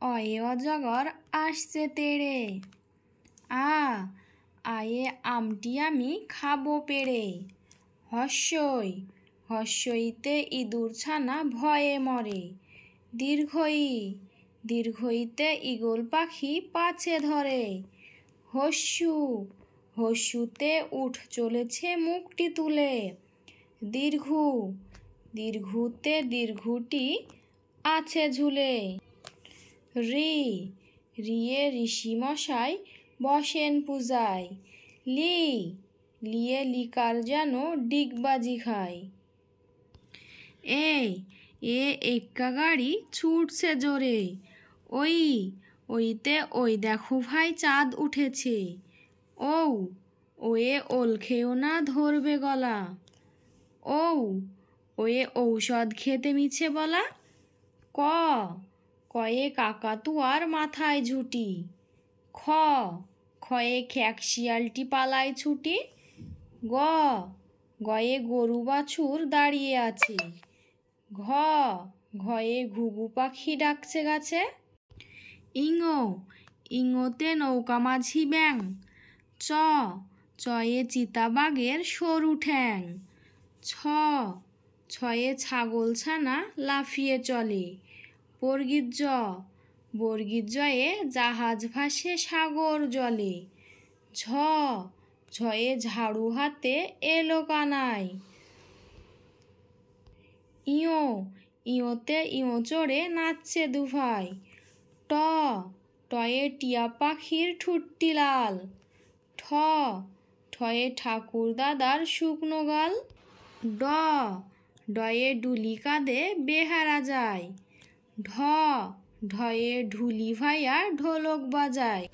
অয়ে অজগর আসছে তেড়ে। আয়ে আমটি আমি খাবো পেড়ে। হস্যইতে ইঁদুর ছানা ভয়ে মরে। দীর্ঘইতে ঈগল পাখি পাছে ধরে। হস্যুতে উঠ চলেছে মুখটি তুলে। দীর্ঘুতে দীর্ঘটি আছে ঝুলে। রিয়ে ঋষি মশাই বসেন পূজায়। লিয়ে লিকার যেন ডিগবাজি খায়। এক্কা গাড়ি ছুটছে জোরে। ওইতে ওই দেখো ভাই চাঁদ উঠেছে। ওয়ে ওল খেও না ধরবে গলা। ওয়ে ঔষধ খেতে মিছে বলা। কয়ে কাকাতুয়ার মাথায় ঝুঁটি। খয়ে খ্যাক শিয়ালটি পালায় ছুটি। গয়ে গরু বাছুর দাঁড়িয়ে আছে। ঘয়ে ঘুঘু পাখি ডাকছে গাছে। ইঙোতে নৌকা মাঝি ব্যাং। চয়ে চিতাবাঘের সরু ঠ্যাং। ছয়ে ছাগল ছানা লাফিয়ে চলে। বর্গিজয়ে জাহাজ ভাসে সাগর জলে। ঝয়ে ঝাড়ু হাতে এলো কানাই। ইয়োতে ইয়ো চড়ে নাচছে দুভাই। টয়ে টিয়া পাখির ঠুট্টি লাল। ঠয়ে ঠাকুর দাদার শুকনো গাল। ডয়ে ডুলি কাঁধে বেহারা যায়। ঢয়ে ঢুলি ভাইয়া ঢোলক বাজায়।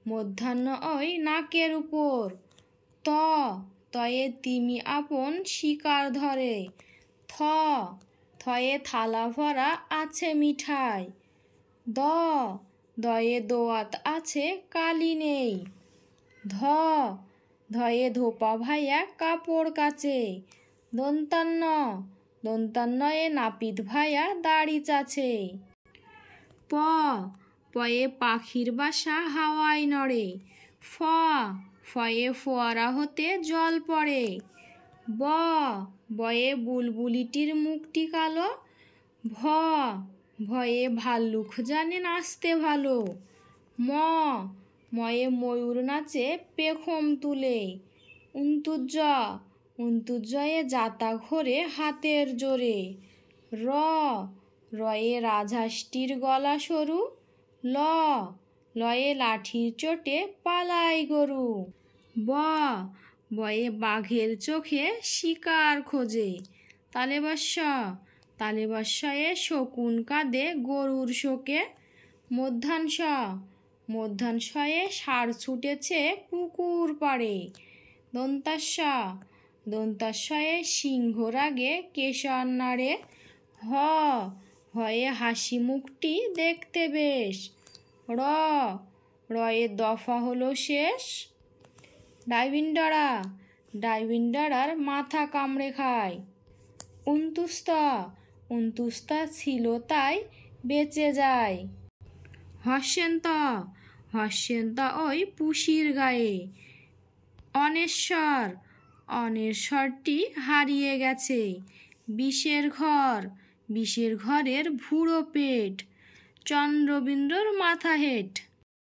মধ্যাহ্ন ওই নাকের উপর। তয়ে তিমি আপন শিকার ধরে। থয়ে থালা ভরা আছে মিঠাই। দয়ে দোয়াত আছে কালি নেই। ধয়ে ধোপা ভাইয়া কাপড় কাচে। দন্তান্নয়ে নাপিত ভাইয়া দাড়ি চাছে। পয়ে পাখির বাসা হাওয়ায় নড়ে। ফয়ে ফোয়ারা হতে জল পড়ে। বয়ে বুলবুলিটির মুখটি কালো। ভয়ে ভাল্লুক জানে নাচতে ভালো। ময়ে ময়ূর নাচে পেখম তুলে। উন্তুজয়ে জাতা ঘোরে হাতের জোরে। রয়ে রাজহাঁসটির গলা সরু। লয়ে লাঠির চোটে পালায় গরু। বয়ে বাঘের চোখে শিকার খোঁজে। তালেবস্যয়ে শকুন কাঁদে গরুর শোকে। মধ্যাহ্নয়ে ষাঁড় ছুটেছে পুকুর পাড়ে। দন্তাস্যয়ে সিংহ রাগে কেশর নাড়ে। হয়ে হাসি মুখটি দেখতে বেশ। রয়ে দফা হলো শেষ। ডাইভিনডারার মাথা কামড়ে খায়। উন্তুস্তা ছিল তাই বেঁচে যায়। হস্যেন্ত ওই পুষির গায়ে। অনেশ্বরটি হারিয়ে গেছে। বিষের ঘরের ভুড়ো পেট। চন্দ্রবিন্দুর মাথা হেট।